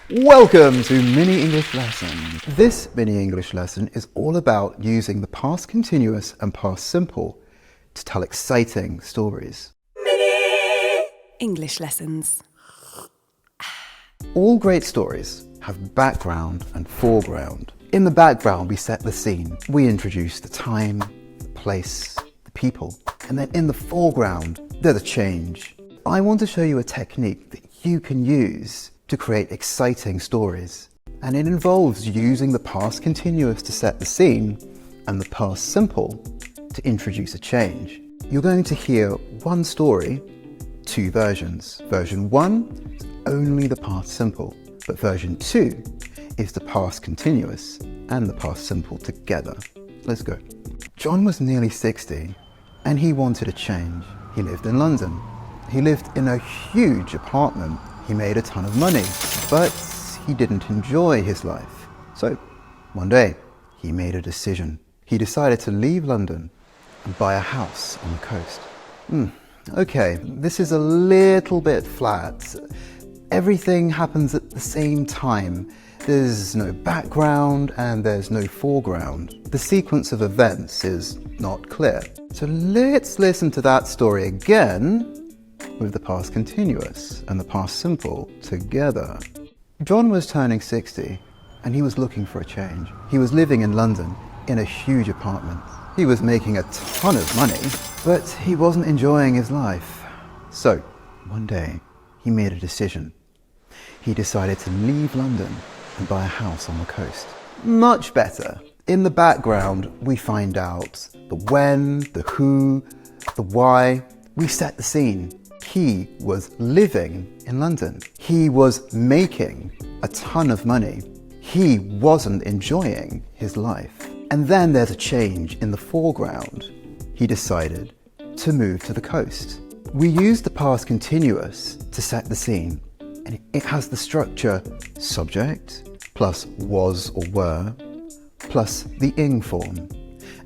Welcome to Mini English Lesson. This mini English lesson is all about using the past continuous and past simple to tell exciting stories. Mini English lessons. All great stories have background and foreground. In the background, we set the scene. We introduce the time, the place, the people. And then in the foreground, there's a change. I want to show you a technique that you can use to create exciting stories. And it involves using the past continuous to set the scene and the past simple to introduce a change. You're going to hear one story, two versions. Version 1 is only the past simple, but version 2 is the past continuous and the past simple together. Let's go. John was nearly 60 and he wanted a change. He lived in London. He lived in a huge apartment. He made a ton of money, but he didn't enjoy his life. So one day he made a decision. He decided to leave London and buy a house on the coast. Okay, this is a little bit flat. Everything happens at the same time. There's no background and there's no foreground. The sequence of events is not clear. So let's listen to that story again with the past continuous and the past simple together. John was turning 60 and he was looking for a change. He was living in London in a huge apartment. He was making a ton of money, but he wasn't enjoying his life. So one day he made a decision. He decided to leave London and buy a house on the coast. Much better. In the background, we find out the when, the who, the why. We set the scene. He was living in London. He was making a ton of money. He wasn't enjoying his life. And then there's a change in the foreground. He decided to move to the coast. We use the past continuous to set the scene. And it has the structure subject plus was or were plus the ing form.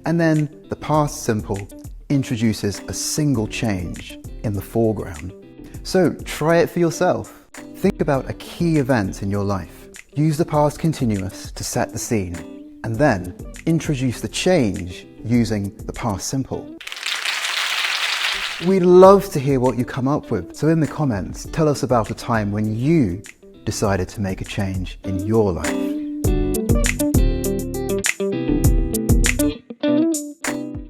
And then the past simple introduces a single change in the foreground. So try it for yourself. Think about a key event in your life. Use the past continuous to set the scene and then introduce the change using the past simple. We'd love to hear what you come up with. So in the comments, tell us about a time when you decided to make a change in your life.